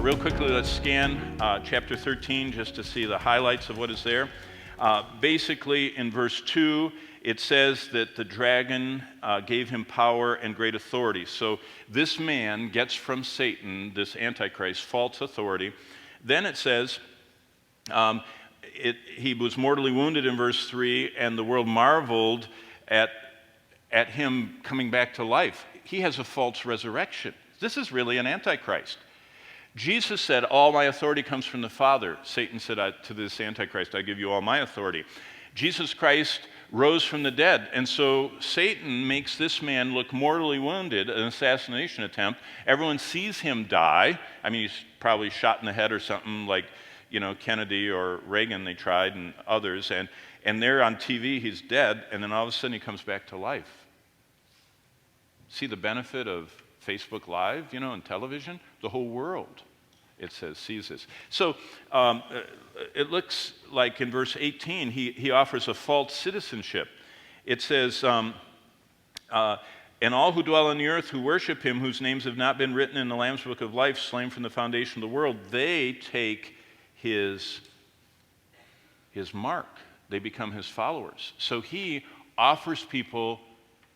Real quickly, let's scan chapter 13 just to see the highlights of what is there. Basically, in verse 2, it says that the dragon gave him power and great authority. So this man gets from Satan, this Antichrist, false authority. Then it says he was mortally wounded in verse 3, and the world marveled at him coming back to life. He has a false resurrection. This is really an Antichrist. Jesus said, all my authority comes from the Father. Satan said to this Antichrist, I give you all my authority. Jesus Christ rose from the dead. And so Satan makes this man look mortally wounded, an assassination attempt. Everyone sees him die. I mean, he's probably shot in the head or something like, Kennedy or Reagan, they tried, and others. And there on TV, he's dead. And then all of a sudden, he comes back to life. See the benefit of Facebook Live, and television? The whole world, it says, sees this. So it looks like in verse 18, he offers a false citizenship. It says, and all who dwell on the earth who worship him, whose names have not been written in the Lamb's Book of Life, slain from the foundation of the world, they take his mark. They become his followers. So he offers people,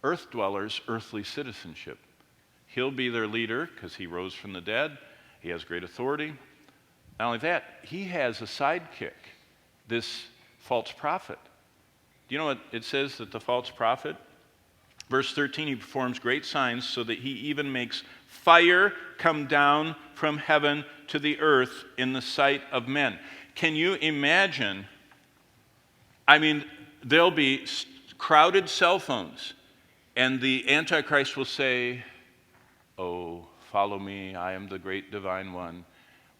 earth dwellers, earthly citizenship. He'll be their leader because he rose from the dead. He has great authority. Not only that, he has a sidekick, this false prophet. Do you know what it says that the false prophet? Verse 13, he performs great signs so that he even makes fire come down from heaven to the earth in the sight of men. Can you imagine? I mean, there'll be crowded cell phones, and the Antichrist will say, oh, follow me, I am the great divine one.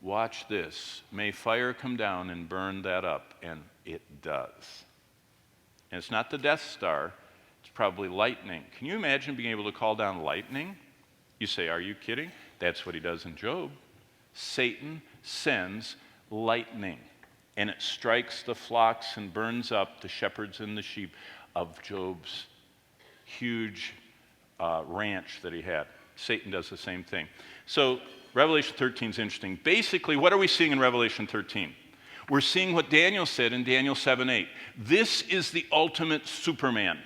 Watch this. May fire come down and burn that up. And it does. And it's not the Death Star. It's probably lightning. Can you imagine being able to call down lightning? You say, are you kidding? That's what he does in Job. Satan sends lightning, and it strikes the flocks and burns up the shepherds and the sheep of Job's huge ranch that he had. Satan does the same thing. So Revelation 13 is interesting. Basically, what are we seeing in Revelation 13? We're seeing what Daniel said in Daniel 7:8. This is the ultimate Superman.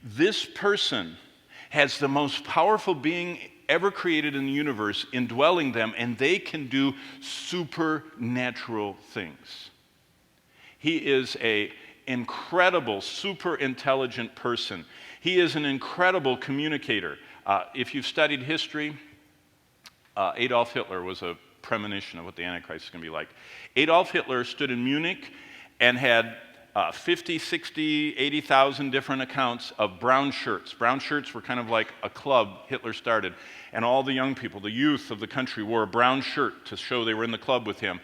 This person has the most powerful being ever created in the universe indwelling them, and they can do supernatural things. He is an incredible, super intelligent person. He is an incredible communicator. If you've studied history, Adolf Hitler was a premonition of what the Antichrist is going to be like. Adolf Hitler stood in Munich and had 50, 60, 80,000 different accounts of brown shirts. Brown shirts were kind of like a club Hitler started, and all the young people, the youth of the country, wore a brown shirt to show they were in the club with him.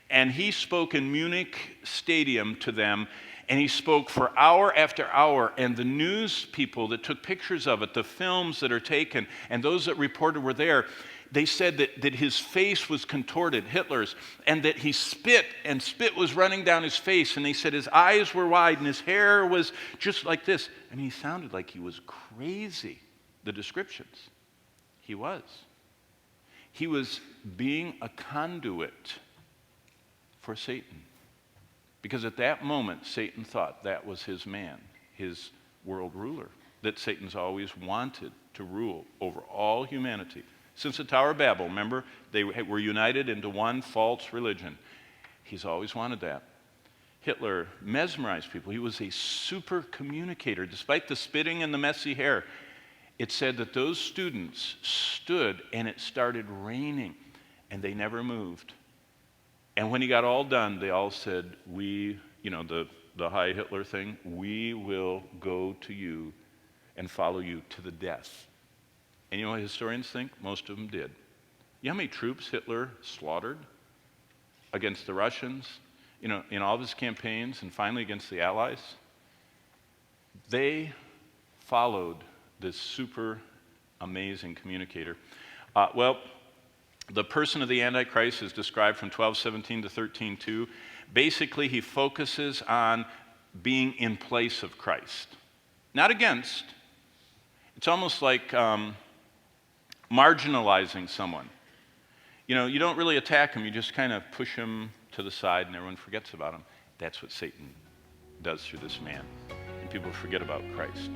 And he spoke in Munich Stadium to them, and he spoke for hour after hour, and the news people that took pictures of it, the films that are taken, and those that reported were there, they said that his face was contorted, Hitler's, and that he spit, and spit was running down his face, and they said his eyes were wide, and his hair was just like this. I mean, he sounded like he was crazy, the descriptions. He was. He was being a conduit for Satan. Because at that moment, Satan thought that was his man, his world ruler, that Satan's always wanted to rule over all humanity. Since the Tower of Babel, remember, they were united into one false religion. He's always wanted that. Hitler mesmerized people. He was a super communicator. Despite the spitting and the messy hair, it said that those students stood and it started raining, and they never moved. And when he got all done, they all said, the Heil Hitler thing, we will go to you and follow you to the death. And you know what historians think? Most of them did. You know how many troops Hitler slaughtered against the Russians, in all of his campaigns, and finally against the Allies? They followed this super amazing communicator. The person of the Antichrist is described from 12:17 to 13:2. Basically, he focuses on being in place of Christ, not against. It's almost like marginalizing someone. you don't really attack them. You just kind of push them to the side and everyone forgets about them. That's what Satan does through this man. And people forget about Christ.